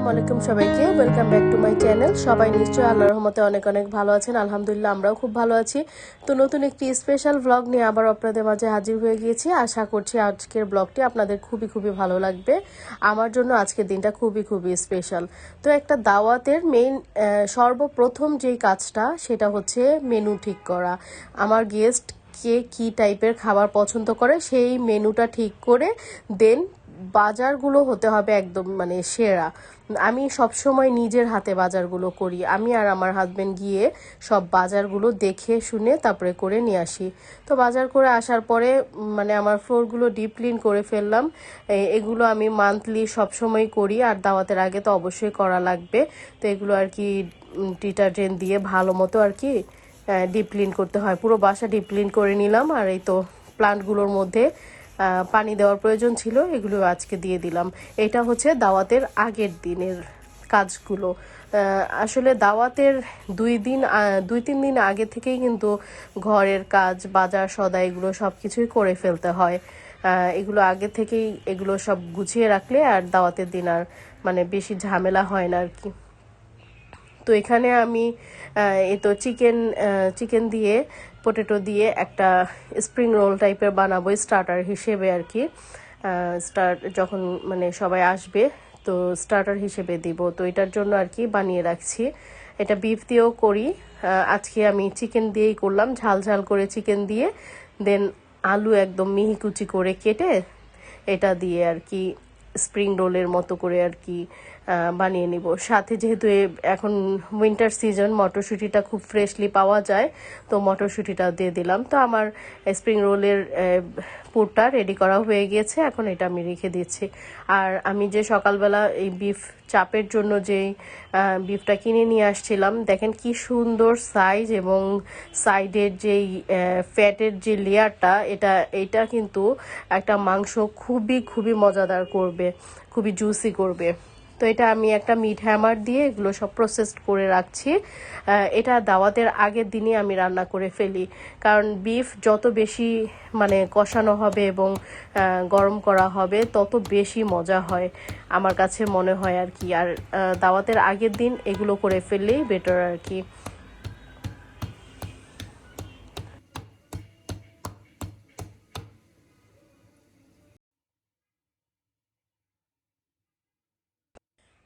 আসসালামু আলাইকুম সবাইকে, welcome back to my channel. সবাই নিশ্চয়ই আল্লাহর রহমতে অনেক অনেক ভালো আছেন। আলহামদুলিল্লাহ আমরাও খুব ভালো আছি। তো নতুন একটি স্পেশাল ব্লগ নিয়ে আবার আপনাদের মাঝে হাজির হয়ে গিয়েছি। আশা করছি আজকের ব্লগটি আপনাদের খুবই খুবই ভালো লাগবে। আমার জন্য আজকের দিনটা খুবই খুবই স্পেশাল। তো একটা দাওয়াতের মেইন সর্বপ্রথম যেই কাজটা সেটা হচ্ছে মেনু ঠিক করা। আমার গেস্ট কে কী টাইপের খাবার পছন্দ করে সেই মেনুটা ঠিক করে দেন বাজারগুলো হতে হবে একদম মানে সেরা। আমি সবসময় নিজের হাতে বাজারগুলো করি। আমি আর আমার হাজবেন্ড গিয়ে সব বাজারগুলো দেখে শুনে তারপরে করে নিয়ে আসি। তো বাজার করে আসার পরে মানে আমার ফ্লোরগুলো ডিপ ক্লিন করে ফেললাম। এগুলো আমি মান্থলি সবসময় করি, আর দাওয়াতের আগে তো অবশ্যই করা লাগবে। তো এগুলো আর কি ডিটারজেন্ট দিয়ে ভালো মতো আর কি ডিপ ক্লিন করতে হয়। পুরো বাসা ডিপ ক্লিন করে নিলাম। আর এই তো প্লান্টগুলোর মধ্যে পানি দেওয়ার প্রয়োজন ছিল, এগুলো আজকে দিয়ে দিলাম। এটা হচ্ছে দাওয়াতের আগের দিনের কাজগুলো। আসলে দাওয়াতের 2-3 দিন আগে থেকেই কিন্তু ঘরের কাজ, বাজার সদাই এগুলো সব কিছুই করে ফেলতে হয়। এগুলো আগে থেকেই এগুলো সব গুছিয়ে রাখলে আর দাওয়াতের দিন আর মানে বেশি ঝামেলা হয় না আর কি। তো এখানে আমি এই তো চিকেন দিয়ে পটেটো দিয়ে একটা স্প্রিং রোল টাইপের বানাবো স্টার্টার হিসেবে আর কি। যখন মানে সবাই আসবে তো স্টার্টার হিসেবে দিব, তো এটার জন্য আর কি বানিয়ে রাখছি। এটা বিফ দিয়েও করি, আজকে আমি চিকেন দিয়েই করলাম। ঝাল ঝাল করে চিকেন দিয়ে দেন আলু একদম মিহি কুচি করে কেটে এটা দিয়ে আর কি স্প্রিং রোলের মতো করে আর কি বানিয়ে নিব। সাথে যেহেতু এখন উইন্টার সিজন, মটরশুঁটিটা খুব ফ্রেশলি পাওয়া যায়, তো মটরশুঁটিটাও দিয়ে দিলাম। তো আমার স্প্রিং রোলের পুরটা রেডি করা হয়ে গিয়েছে, এখন এটা আমি রেখে দিচ্ছি। আর আমি যে সকালবেলা এই বিফ চাপের জন্য যেই বিফটা কিনে নিয়ে আসছিলাম, দেখেন কি সুন্দর সাইজ এবং সাইডের যেই ফ্যাটের যে লেয়ারটা, এটা কিন্তু একটা মাংস খুবই খুবই মজাদার করবে, খুবই জুসি করবে। তো এটা আমি একটা মিট হ্যামার দিয়ে এগুলো সব প্রসেস করে রাখছি। এটা দাওয়াতের আগের দিনই আমি রান্না করে ফেলি, কারণ বিফ যত বেশি মানে কষানো হবে এবং গরম করা হবে তত বেশি মজা হয় আমার কাছে মনে হয় আর কি। আর দাওয়াতের আগের দিন এগুলো করে ফেললেই বেটার আর কি।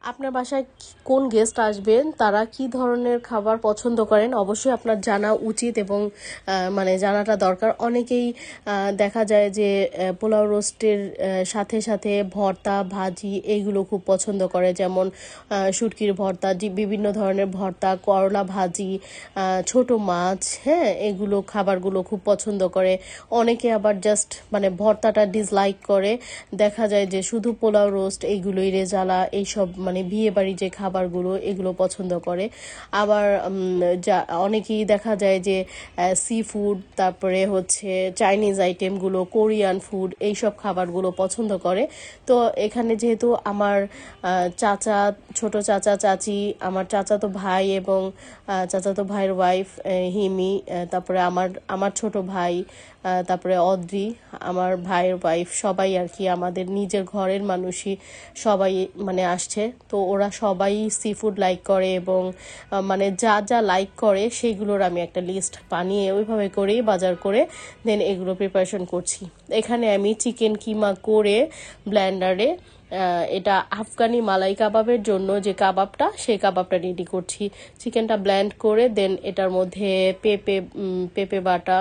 আপনার বাসায় কোন গেস্ট আসবেন, তারা কি ধরনের খাবার পছন্দ করেন অবশ্যই আপনার জানা উচিত এবং মানে জানাটা দরকার। অনেকেই দেখা যায় যে পোলাও রোস্টের সাথে সাথে ভর্তা ভাজি এইগুলো খুব পছন্দ করে, যেমন শুটকির ভর্তা, বিভিন্ন ধরনের ভর্তা, করলা ভাজি, ছোট মাছ, হ্যাঁ এগুলো খাবারগুলো খুব পছন্দ করে। অনেকে আবার জাস্ট মানে ভর্তাটা ডিসলাইক করে, দেখা যায় যে শুধু পোলাও রোস্ট এইগুলোই রেজালা এইসব মানে বিয়ে বাড়ি যে খাবারগুলো এগুলো পছন্দ করে। আবার অনেকেই দেখা যায় যে সি ফুড, তারপরে হচ্ছে চাইনিজ আইটেমগুলো, কোরিয়ান ফুড এইসব খাবারগুলো পছন্দ করে। তো এখানে যেহেতু আমার চাচা, ছোট চাচা চাচি, আমার চাচাতো ভাই এবং চাচাতো ভাইয়ের ওয়াইফ হিমি, তারপরে আমার ছোট ভাই, তারপরে অদ্রি, আমার ভাইয়ের ওয়াইফ, সবাই আর কি আমাদের নিজের ঘরের মানুষই সবাই মানে আসছে। তো ওরা সবাই সি ফুড লাইক করে এবং মানে যা যা লাইক করে সেইগুলোর আমি একটা লিস্ট বানিয়ে ওইভাবে করেই বাজার করে দেন এগুলো প্রিপারেশন করছি। এখানে আমি চিকেন কিমা করে ব্লেন্ডারে এটা আফগানি মালাই কাবাবের জন্য যে কাবাবটা, সেই কাবাবটা রেডি করছি। চিকেনটা ব্লেন্ড করে দেন এটার মধ্যে পেঁপে বাটা,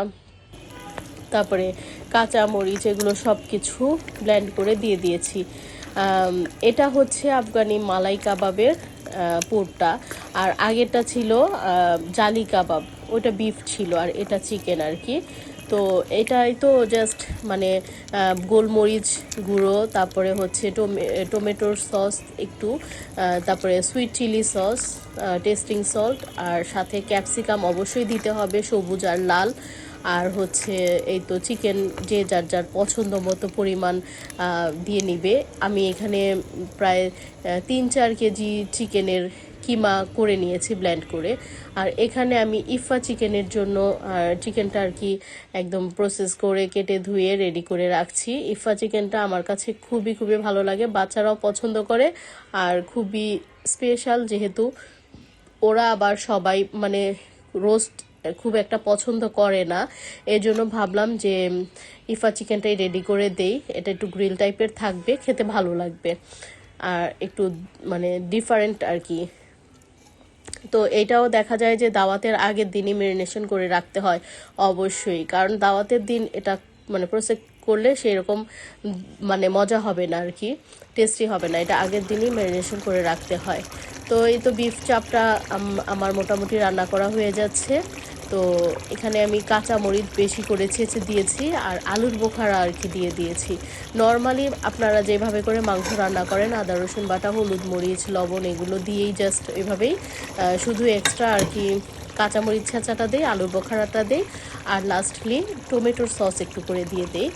তারপরে কাঁচা মরিচ, এগুলো সব কিছু ব্লেন্ড করে দিয়ে দিয়েছি। এটা হচ্ছে আফগানি মালাই কাবাবের পুরটা। আর আগেরটা ছিল জালি কাবাব, ওটা বিফ ছিল, আর এটা চিকেন আর কি। তো এটাই তো জাস্ট মানে গোলমরিচ গুঁড়ো, তারপরে হচ্ছে টমেটোর সস একটু, তারপরে sweet chilli sauce, tasting salt, আর সাথে ক্যাপসিকাম অবশ্যই দিতে হবে, সবুজ আর লাল। আর হচ্ছে এই তো চিকেন যে যার যার পছন্দ মতো পরিমাণ দিয়ে নিবে। আমি এখানে প্রায় 3-4 কেজি চিকেনের কিমা করে নিয়েছি ব্লেন্ড করে। আর এখানে আমি ইফা চিকেনের জন্য চিকেনটা আর কি একদম প্রসেস করে কেটে ধুয়ে রেডি করে রাখছি। ইফা চিকেনটা আমার কাছে খুবই খুবই ভালো লাগে, বাচ্চারাও পছন্দ করে, আর খুবই স্পেশাল যেহেতু ওরা আবার সবাই মানে রোস্ট খুব একটা পছন্দ করে না। এজন্য ভাবলাম যে ইফা চিকেনটাই রেডি করে দেই, এটা একটু গ্রিল টাইপের থাকবে, খেতে ভালো লাগবে আর একটু মানে ডিফারেন্ট আর কি। তো এটাও দেখা যায় যে দাওয়াতের আগের দিনই ম্যারিনেশন করে রাখতে হয় অবশ্যই, কারণ দাওয়াতের দিন এটা মানে প্রসেস করলে সেরকম মানে মজা হবে না আর কি, টেস্টি হবে না, এটা আগের দিনই ম্যারিনেশন করে রাখতে হয়। তো এই তো বিফ চাপটা আমার মোটামুটি রান্না করা হয়ে যাচ্ছে। তো এখানে আমি কাঁচা মরিচ বেশি করে ছেঁচে দিয়েছি আর আলুর বোখারা আর কি দিয়ে দিয়েছি। নর্মালি আপনারা যেভাবে করে মাংস রান্না করেন আদা রসুন বাটা হলুদ মরিচ লবণ এগুলো দিয়েই জাস্ট এভাবেই, শুধু এক্সট্রা আর কি কাঁচামরিচ ছেঁচাটা দেই, আলুর বোখারাটা দেই, আর লাস্টলি টমেটোর সস একটু করে দিয়ে দেই।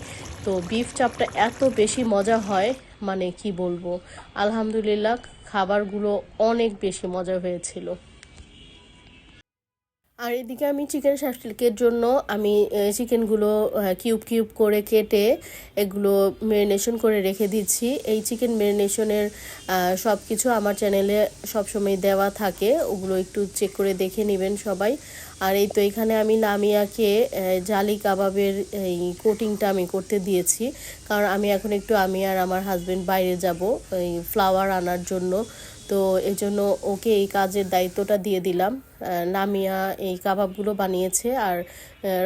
তো বিফ চাপটা এত বেশি মজা হয় মানে কি বলবো, আলহামদুলিল্লাহ খাবারগুলো অনেক বেশি মজা হয়েছিল। আর এদিকে আমি চিকেন শাকলিকের জন্য আমি চিকেনগুলো কিউব কিউব করে কেটে এগুলো ম্যারিনেশন করে রেখে দিচ্ছি। এই চিকেন ম্যারিনেশনের সব কিছু আমার চ্যানেলে সবসময় দেওয়া থাকে, ওগুলো একটু চেক করে দেখে নেবেন সবাই। আর এই তো এখানে আমি লামিয়াকে জালি কাবাবের এই কোটিংটা আমি করতে দিয়েছি, কারণ আমি এখন একটু আমি আর আমার হাজব্যান্ড বাইরে যাব এই ফ্লাওয়ার আনার জন্য। তো এই জন্য ওকে এই কাজের দায়িত্বটা দিয়ে দিলাম। লামিয়া এই কাবাবগুলো বানিয়েছে আর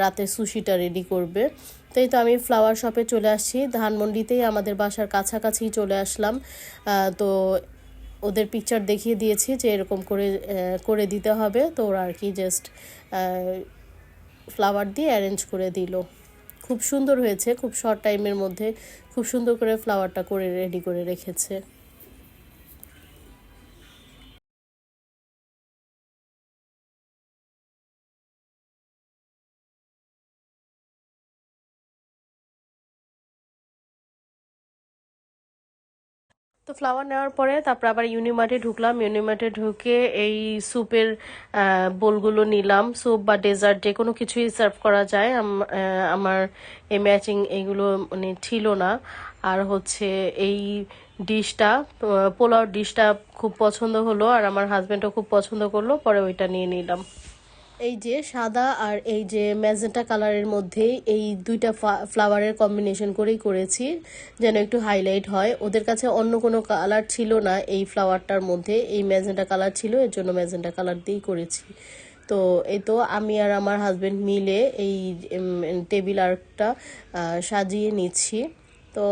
রাতে সুশিটা রেডি করবে। তাই তো আমি ফ্লাওয়ার শপে চলে আসছি, ধানমন্ডিতেই আমাদের বাসার কাছাকাছি চলে আসলাম। তো ওদের পিকচার দেখিয়ে দিয়েছি যে এরকম করে করে দিতে হবে, তো ওরা আর কি জাস্ট ফ্লাওয়ার দিয়ে অ্যারেঞ্জ করে দিল। খুব সুন্দর হয়েছে, খুব শর্ট টাইমের মধ্যে খুব সুন্দর করে ফ্লাওয়ারটা করে রেডি করে রেখেছে। তো ফ্লাওয়ার নেওয়ার পরে তারপর আবার ইউনিমার্টে ঢুকলাম, ইউনিমার্টে ঢুকে এই স্যুপের বোলগুলো নিলাম। স্যুপ বা ডেজার্ট যে কোনো কিছুই সার্ভ করা যায়, আমার এই ম্যাচিং এইগুলো মানে ছিল না। আর হচ্ছে এই ডিশটা, পোলাও ডিশটা খুব পছন্দ হলো আর আমার হাজব্যান্ডও খুব পছন্দ করলো, পরে ওইটা নিয়ে নিলাম। এই যে সাদা আর এই যে ম্যাজেন্টা কালারের মধ্যে এই দুইটা ফ্লাওয়ারের কম্বিনেশন করেই করেছি যেন একটু হাইলাইট হয়। ওদের কাছে অন্য কোনো কালার ছিল না এই ফ্লাওয়ারটার মধ্যে, এই ম্যাজেন্টা কালার ছিল, এর জন্য ম্যাজেন্টা কালার দিয়েই করেছি। তো এই তো আমি আর আমার হাজব্যান্ড মিলে এই টেবিল আর্টটা সাজিয়ে নিচ্ছি। তো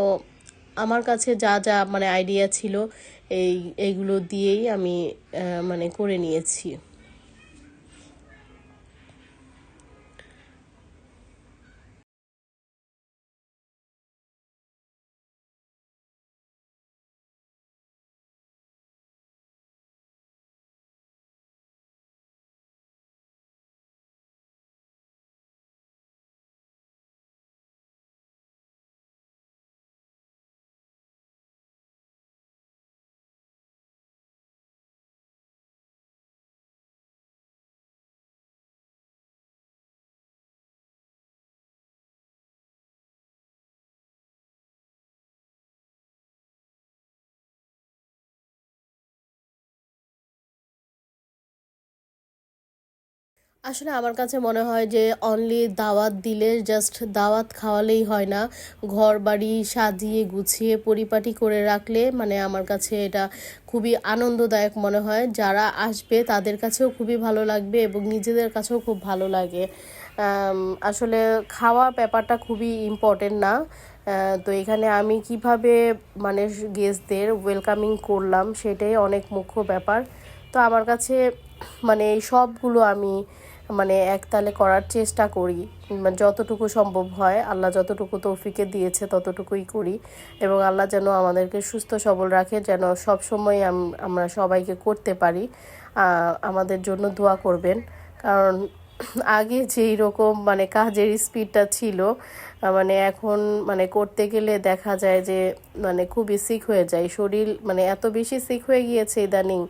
আমার কাছে যা যা মানে আইডিয়া ছিল এইগুলো দিয়েই আমি মানে করে নিয়েছি। আসলে আমার কাছে মনে হয় যে অনলি দাওয়াত দিলে জাস্ট দাওয়াত খাওয়ালেই হয় না, ঘর বাড়ি সাজিয়ে গুছিয়ে পরিপাটি করে রাখলে মানে আমার কাছে এটা খুবই আনন্দদায়ক মনে হয়। যারা আসবে তাদের কাছেও খুবই ভালো লাগবে এবং নিজেদের কাছেও খুব ভালো লাগে। আসলে খাওয়ার ব্যাপারটা খুবই ইম্পর্টেন্ট না? তো এখানে আমি কিভাবে মানে গেস্টদের ওয়েলকামিং করলাম সেটাই অনেক মুখ্য ব্যাপার। তো আমার কাছে মানে এই সবগুলো আমি মানে একতালে করার চেষ্টা করি, মানে যতটুকু সম্ভব হয় আল্লাহ যতটুকু তৌফিকে দিয়েছে ততটুকুই করি। এবং আল্লাহ যেন আমাদেরকে সুস্থ সবল রাখে, যেন সব সময় আমরা সবাইকে করতে পারি। আমাদের জন্য দোয়া করবেন, কারণ আগে যেই রকম মানে কাজের স্পিডটা ছিল মানে এখন মানে করতে গেলে দেখা যায় যে মানে খুবই সিক হয়ে যায় শরীর, মানে এত বেশি সিক হয়ে গিয়েছে ইদানিং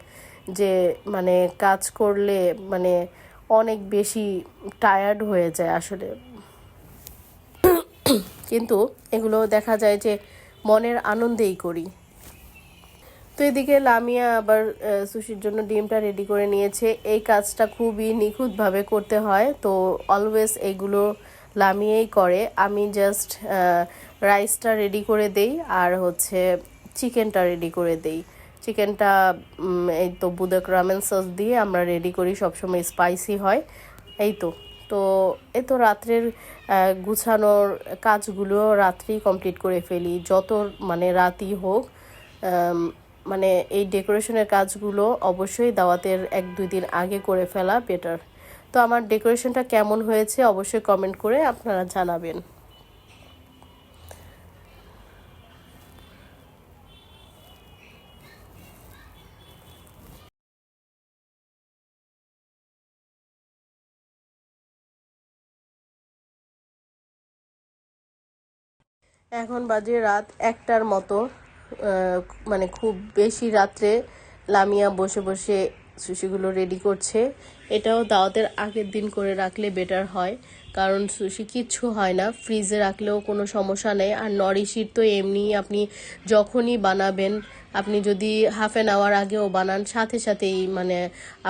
যে মানে কাজ করলে মানে অনেক বেশি টায়ার্ড হয়ে যায় আসলে, কিন্তু এগুলো দেখা যায় যে মনের আনন্দেই করি। তো এদিকে লামিয়া আবার সুশির জন্য ডিমটা রেডি করে নিয়েছে। এই কাজটা খুবই নিখুঁতভাবে করতে হয়, তো অলওয়েজ এগুলো লামিয়েই করে। আমি জাস্ট রাইসটা রেডি করে দেই আর হচ্ছে চিকেনটা রেডি করে দেই। চিকেনটা এই তো বুদক রামেন সস দিয়ে আমরা রেডি করি, সবসময় স্পাইসি হয়। এই তো তো এই তো রাত্রের গুছানোর কাজগুলো রাত্রেই কমপ্লিট করে ফেলি, যত মানে রাতই হোক। মানে এই ডেকোরেশনের কাজগুলো অবশ্যই দাওয়াতের 1-2 দিন আগে করে ফেলা বেটার। তো আমার ডেকোরেশনটা কেমন হয়েছে অবশ্যই কমেন্ট করে আপনারা জানাবেন। এখন বাজে রাত 1টার মতো। আহ, মানে খুব বেশি রাত্রে লামিয়া বসে বসে সুশিগুলো রেডি করছে। এটাও দাওয়াতের আগের দিন করে রাখলে বেটার হয়, কারণ সুশি কিচ্ছু হয় না, ফ্রিজে রাখলেও কোনো সমস্যা নেই। আর নরিশির তো এমনি আপনি যখনই বানাবেন, আপনি যদি হাফ-অ্যান-আওয়ার আগেও বানান, সাথে সাথেই মানে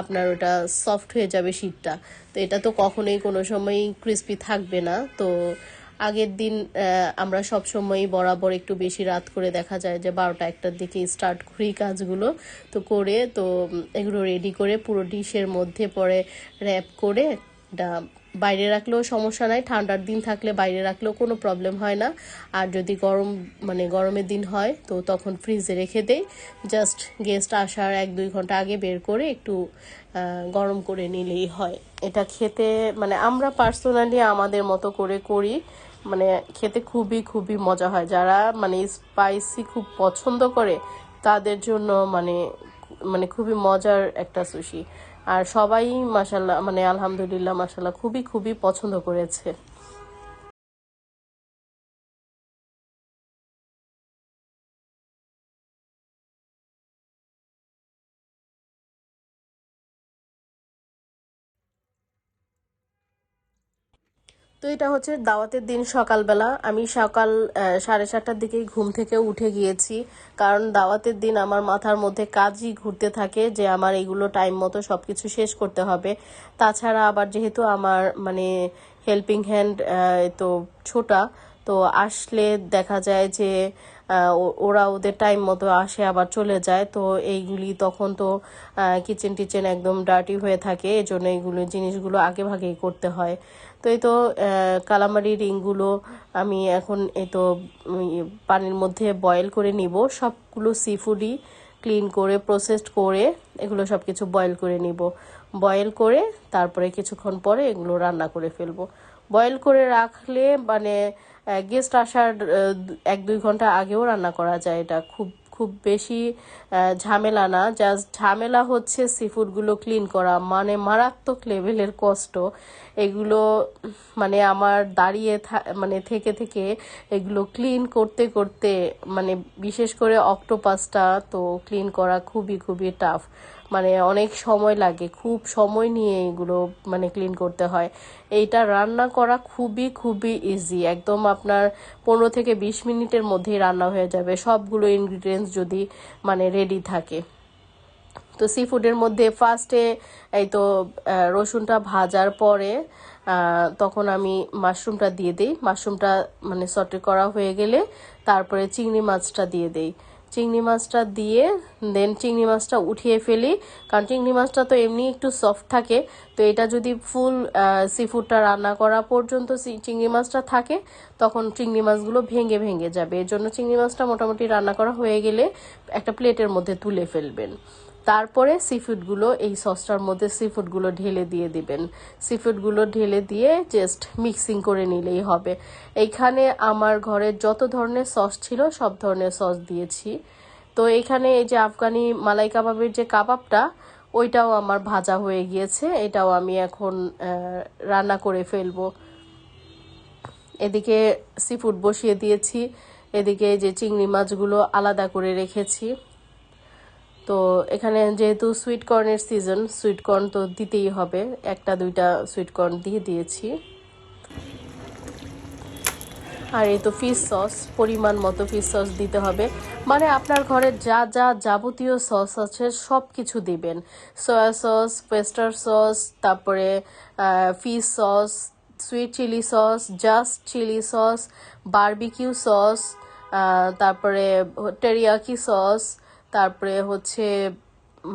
আপনার ওটা সফট হয়ে যাবে শীতটা। তো এটা তো কখনোই কোনো সময়ই ক্রিস্পি থাকবে না। তো আগের দিন আমরা সব সময়ই বরাবর একটু বেশি রাত করে, দেখা যায় যে 12টা-1টার দিকে স্টার্ট করি কাজগুলো। তো করে তো এগুলো রেডি করে পুরো ডিশের মধ্যে পরে র্যাপ করে এটা বাইরে রাখলেও সমস্যা নাই, ঠান্ডার দিন থাকলে বাইরে রাখলেও কোনো প্রবলেম হয় না। আর যদি গরম মানে গরমের দিন হয় তো তখন ফ্রিজে রেখে দেই। জাস্ট গেস্ট আসার 1-2 ঘন্টা আগে বের করে একটু গরম করে নিলেই হয়। এটা খেতে মানে আমরা পার্সোনালি আমাদের মতো করে করি, মানে খেতে খুবই খুবই মজা হয়। যারা মানে স্পাইসি খুব পছন্দ করে তাদের জন্য মানে মানে খুবই মজার একটা সুশি। আর সবাই মাশাল্লাহ মানে আলহামদুলিল্লাহ মাশাল্লাহ খুবই খুবই পছন্দ করেছে। তো এটা হচ্ছে দাওয়াতের দিন সকালবেলা। আমি সকাল 7:30টার দিকেই ঘুম থেকে উঠে গিয়েছি, কারণ দাওয়াতের দিন আমার মাথার মধ্যে কাজই ঘুরতে থাকে যে আমার এগুলো টাইম মতো সবকিছু শেষ করতে হবে। তাছাড়া আবার যেহেতু আমার মানে হেল্পিং হ্যান্ড তো ছোটা, তো আসলে দেখা যায় যে ওরা ওদের টাইম মতো আসে আবার চলে যায়। তো এইগুলি তখন তো কিচেন টিচেন একদম ডার্টি হয়ে থাকে, এই জন্য এইগুলো জিনিসগুলো আগে ভাগেই করতে হয়। তো এই তো কালামারি রিংগুলো আমি এখন এই তো পানির মধ্যে বয়েল করে নিব। সবগুলো সি ফুডই ক্লিন করে প্রসেসড করে এগুলো সব কিছু বয়েল করে নিব। বয়েল করে তারপরে কিছুক্ষণ পরে এগুলো রান্না করে ফেলবো। বয়েল করে রাখলে মানে গেস্ট আসার 1-2 ঘন্টা আগেও রান্না করা যায়। এটা খুব খুব বেশি ঝামেলা না। জাস্ট ঝামেলা হচ্ছে সি ফুডগুলো ক্লিন করা, মানে মারাত্মক লেভেলের কষ্ট এগুলো। মানে আমার দাঁড়িয়ে মানে থেকে থেকে এগুলো ক্লিন করতে করতে মানে বিশেষ করে অক্টোপাসটা তো ক্লিন করা খুবই খুবই টাফ। মানে অনেক সময় লাগে, খুব সময় নিয়ে এগুলো মানে ক্লিন করতে হয়। এইটা রান্না করা খুবই খুবই ইজি, একদম আপনার 15 থেকে 20 মিনিটের মধ্যেই রান্না হয়ে যাবে, সবগুলো ইনগ্রিডিয়েন্টস যদি মানে রেডি থাকে। তো সি ফুডের মধ্যে ফার্স্টে এই তো রসুনটা ভাজার পরে তখন আমি মাশরুমটা দিয়ে দিই। মাশরুমটা মানে সটে করা হয়ে গেলে তারপরে চিংড়ি মাছটা দিয়ে দেই। চিংড়ি মাছটা দিয়ে দেন চিংড়ি মাছটা উঠিয়ে ফেলি, কারণ চিংড়ি মাছটা তো এমনি একটু সফট থাকে। তো এটা যদি ফুল সি ফুডটা রান্না করা পর্যন্ত চিংড়ি মাছটা থাকে, তখন চিংড়ি মাছগুলো ভেঙে ভেঙে যাবে। এর জন্য চিংড়ি মাছটা মোটামুটি রান্না করা হয়ে গেলে একটা প্লেটের মধ্যে তুলে ফেলবেন। তারপরে সিফুডগুলো এই সসটার মধ্যে সিফুডগুলো ঢেলে দিয়ে দিবেন। সিফুডগুলো ঢেলে দিয়ে জাস্ট মিক্সিং করে নিলেই হবে। এইখানে আমার ঘরে যত ধরনের সস ছিল সব ধরনের সস দিয়েছি। তো এখানে এই যে আফগানি মালাই কাবাবের যে কাবাবটা, ওইটাও আমার ভাজা হয়ে গিয়েছে, এটাও আমি এখন রান্না করে ফেলবো। এদিকে সিফুড বসিয়ে দিয়েছি, এদিকে যে চিংড়ি মাছগুলো আলাদা করে রেখেছি। তো এখানে যেহেতু সুইট কর্নের সিজন, সুইট কর্ন তো দিতেই হবে, একটা দুইটা সুইট কর্ন দিয়ে দিয়েছি। আর এই তো ফিশ সস, পরিমাণ মতো ফিশ সস দিতে হবে, মানে আপনার ঘরে যা যা যাবতীয় সস আছে সব কিছু দিবেন। সয়া সস, ওয়েস্টার সস, তারপরে fish sauce, sweet chilli sauce, just chilli sauce, barbecue sauce, তারপরে টেরিয়াকি সস, তারপরে হচ্ছে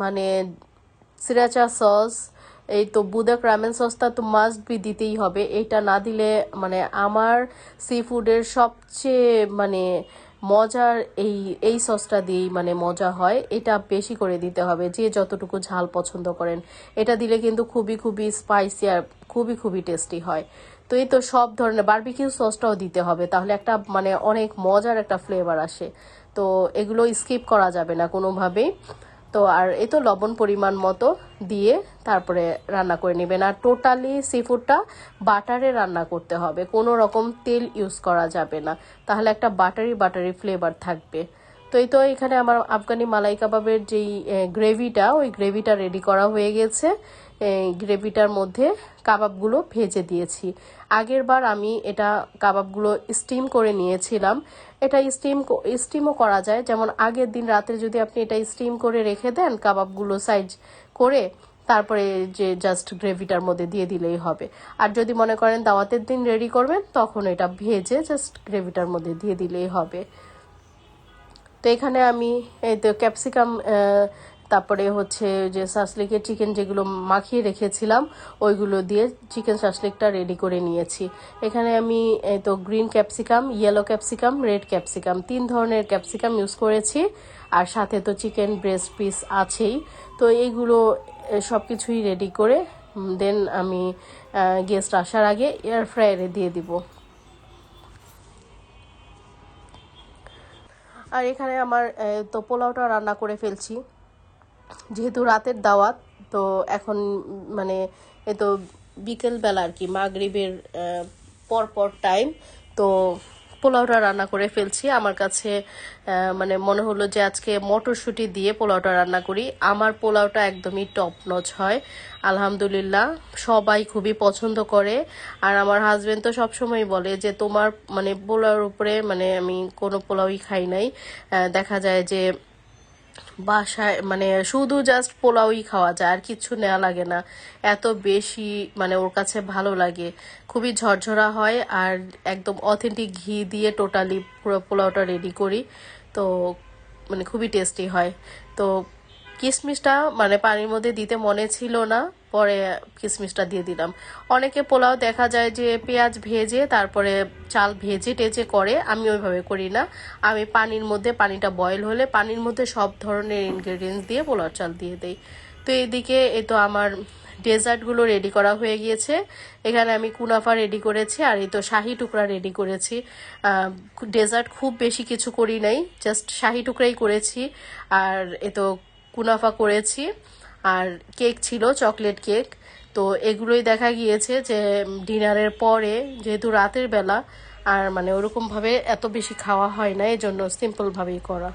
মানে সিরাচা সস, এই তো বুদক রামেন সসটা তো মাস্ট বি দিতেই হবে। এইটা না দিলে মানে আমার সি ফুডের সবচেয়ে মানে মজার এই সসটা দিয়েই মানে মজা হয়। এটা বেশি করে দিতে হবে, যে যতটুকু ঝাল পছন্দ করেন। এটা দিলে কিন্তু খুবই খুবই স্পাইসি আর খুবই খুবই টেস্টি হয়। তো এই তো সব ধরনের বারবিকিউ সসটাও দিতে হবে, তাহলে একটা মানে অনেক মজার একটা ফ্লেভার আসে। তো এগুলো স্কিপ করা যাবে না কোনোভাবেই। তো আর এই তো লবণ পরিমাণ মতো দিয়ে তারপরে রান্না করে নেবেন। আর টোটালি সি ফুডটা বাটারে রান্না করতে হবে, কোনো রকম তেল ইউজ করা যাবে না, তাহলে একটা বাটারি বাটারি ফ্লেভার থাকবে। তো এই তো এখানে আমার আফগানি মালাই কাবাবের যেই গ্রেভিটা, ওই গ্রেভিটা রেডি করা হয়ে গেছে। এই গ্রেভিটার মধ্যে কাবাবগুলো ভেজে দিয়েছি। আগের বার আমি এটা কাবাবগুলো স্টিম করে নিয়েছিলাম। এটা স্টিমও করা যায়, যেমন আগের দিন রাতে যদি আপনি এটা স্টিম করে রেখে দেন কাবাবগুলো সাইজ করে, তারপরে যে জাস্ট গ্রেভিটার মধ্যে দিয়ে দিলেই হবে। আর যদি মনে করেন দাওয়াতের দিন রেডি করবেন, তখন এটা ভেজে জাস্ট গ্রেভিটার মধ্যে দিয়ে দিলেই হবে। তো এখানে আমি এই তো ক্যাপসিকাম, তারপরে হচ্ছে যে শাসলিকের চিকেন যেগুলো মাখিয়ে রেখেছিলাম, ওইগুলো দিয়ে চিকেন শাসলিকটা রেডি করে নিয়েছি। এখানে আমি এই তো green capsicum, yellow capsicum, red capsicum, 3 ধরনের ক্যাপসিকাম ইউজ করেছি। আর সাথে তো চিকেন ব্রেস্ট পিস আছেই। তো এইগুলো সব কিছুই রেডি করে দেন আমি গেস্ট আসার আগে এয়ার ফ্রায়ারে দিয়ে দিব। আর এখানে আমার তো পোলাওটা রান্না করে ফেলছি, যেহেতু রাতের দাওয়াত। তো এখন মানে এ তো বিকেলবেলা আর কি, মাগরিবের পর পর টাইম। তো পোলাওটা রান্না করে ফেলছি। আমার কাছে মানে মনে হলো যে আজকে মটরশুঁটি দিয়ে পোলাওটা রান্না করি। আমার পোলাওটা একদমই টপ নচ হয়, আলহামদুলিল্লাহ। সবাই খুবই পছন্দ করে। আর আমার হাজবেন্ড তো সবসময় বলে যে তোমার মানে পোলাওর উপরে মানে আমি কোনো পোলাওই খাই নাই। দেখা যায় যে বাসায় মানে শুধু জাস্ট পোলাওই খাওয়া যায়, আর কিছু নেওয়া লাগে না, এত বেশি মানে ওর কাছে ভালো লাগে। খুবই ঝরঝরা হয়, আর একদম অথেন্টিক ঘি দিয়ে টোটালি পুরো পোলাওটা রেডি করি। তো মানে খুবই টেস্টি হয়। তো কিশমিশটা মানে পানির মধ্যে দিতে মনে ছিল না, পরে কিশমিশটা দিয়ে দিলাম। অনেকে পোলাও দেখা যায় যে পেঁয়াজ ভেজে তারপরে চাল ভেজে টেজে করে, আমি ওইভাবে করি না। আমি পানির মধ্যে, পানিটা বয়েল হলে পানির মধ্যে সব ধরনের ইনগ্রেডিয়েন্টস দিয়ে পোলাও চাল দিয়ে দেই। তো এইদিকে এই তো আমার ডেজার্টগুলো রেডি করা হয়ে গিয়েছে। এখানে আমি কুনাফা রেডি করেছি, আর এই তো শাহি টুকরা রেডি করেছি। ডেজার্ট খুব বেশি কিছু করি নাই, জাস্ট শাহি টুকরাই করেছি। আর এ তো কুনাফা করেছি, আর কেক ছিল, চকলেট কেক। তো এগুলোই দেখা গিয়েছে যে ডিনারের পরে, যেহেতু রাতের বেলা আর মানে ওরকমভাবে এত বেশি খাওয়া হয় না, এই জন্য সিম্পলভাবেই করা।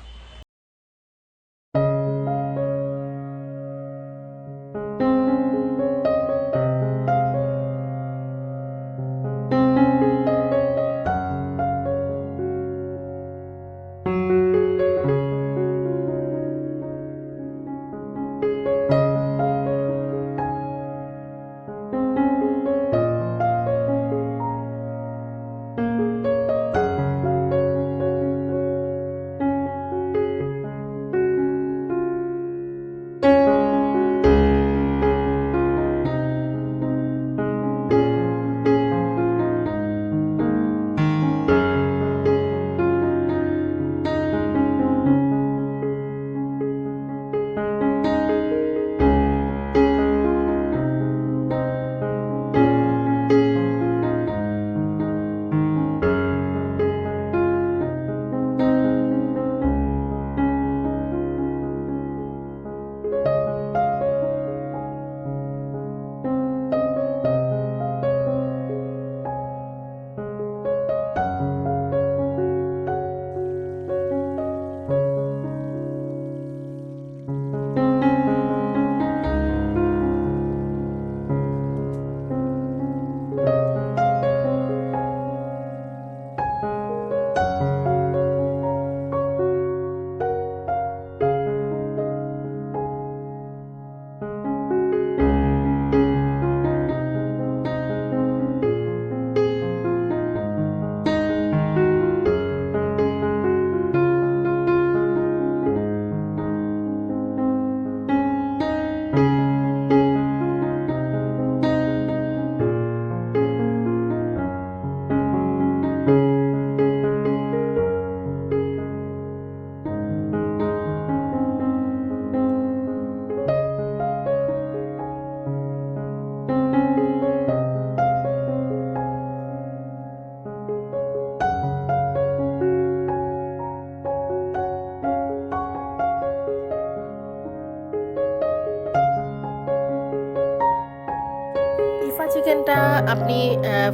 চিকেনটা আপনি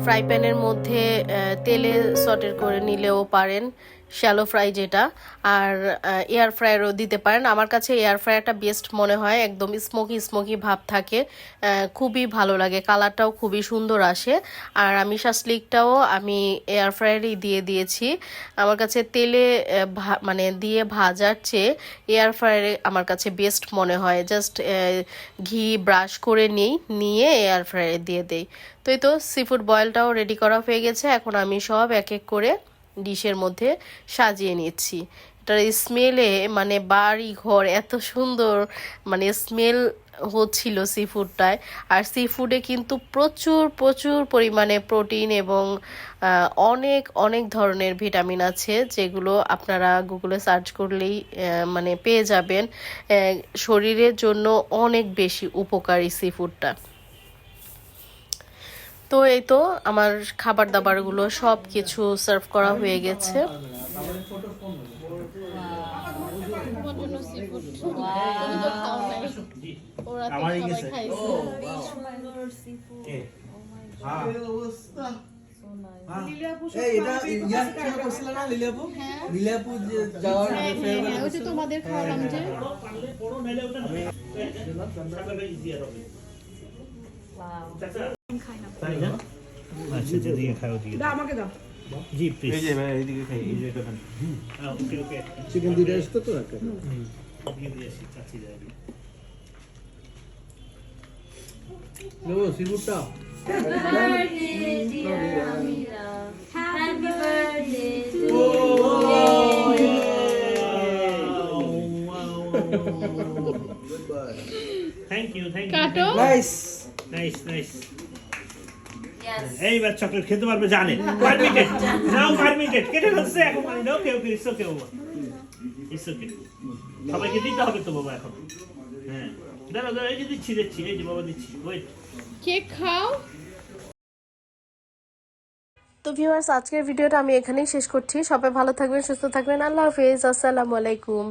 ফ্রাই প্যানের মধ্যে তেলে সটের করে নিলেও পারেন, শ্যালো ফ্রাই যেটা, আর এয়ার ফ্রায়ারও দিতে পারেন। আমার কাছে এয়ার ফ্রায়ারটা বেস্ট মনে হয়, একদম স্মোকি স্মোকি ভাব থাকে, খুবই ভালো লাগে, কালারটাও খুবই সুন্দর আসে। আর আমি শাসলিকটাও আমি এয়ার ফ্রায়ারেই দিয়ে দিয়েছি। আমার কাছে তেলে মানে দিয়ে ভাজার চেয়ে এয়ার ফ্রায়ারে আমার কাছে বেস্ট মনে হয়। জাস্ট ঘি ব্রাশ করে নিয়ে এয়ার ফ্রায়ারে দিয়ে দেই। তো এই তো সি ফুড বয়েলটাও রেডি করা হয়ে গেছে। এখন আমি সব এক এক করে ডিশের মধ্যে সাজিয়ে নিচ্ছি। এটার স্মেলে মানে বাড়ি ঘর এত সুন্দর মানে স্মেল হচ্ছিল সি ফুডটায়। আর সি ফুডে কিন্তু প্রচুর প্রচুর পরিমাণে প্রোটিন এবং অনেক অনেক ধরনের ভিটামিন আছে, যেগুলো আপনারা গুগলে সার্চ করলেই মানে পেয়ে যাবেন। শরীরের জন্য অনেক বেশি উপকারী সি ফুডটা। তো এই তো আমার খাবার দাবারগুলো সব কিছু সার্ভ করা হয়ে গেছে। তোমাদের খাওয়ালাম যে তাই না? আচ্ছা যেদিকে খাও ওদিকে দাও, আমাকে দাও। জি প্লিজ। এই যে ভাই এইদিকে খাই, এই যে এটা খান। ওকে ওকে। চিকেন দিয়ে আসতো তো একটা। দিয়ে দিয়ে আসি চাচি যাবে। লো সিবুটা। Happy birthday to thank you thank you. কাটো। Nice nice nice. এইবার চকলেট খেতে পারবে জানে। পারমিটেড নাও, পারমিটেড কেটে ফেলছে এখন। মানে ওকে ওকে ইটস ওকে বাবা, ইটস ওকে। সবাইকে দিতে হবে তো বাবা এখন। হ্যাঁ দাঁড়া দাঁড়া, এই যে দিচ্ছি এই যে বাবা দিচ্ছি, ওয়েট। কেক খাও। তো ভিউয়ার্স, আজকের ভিডিওটা আমি এখানেই শেষ করছি। সবাই ভালো থাকবেন, সুস্থ থাকবেন। আল্লাহ হাফেজ, আসসালামু আলাইকুম।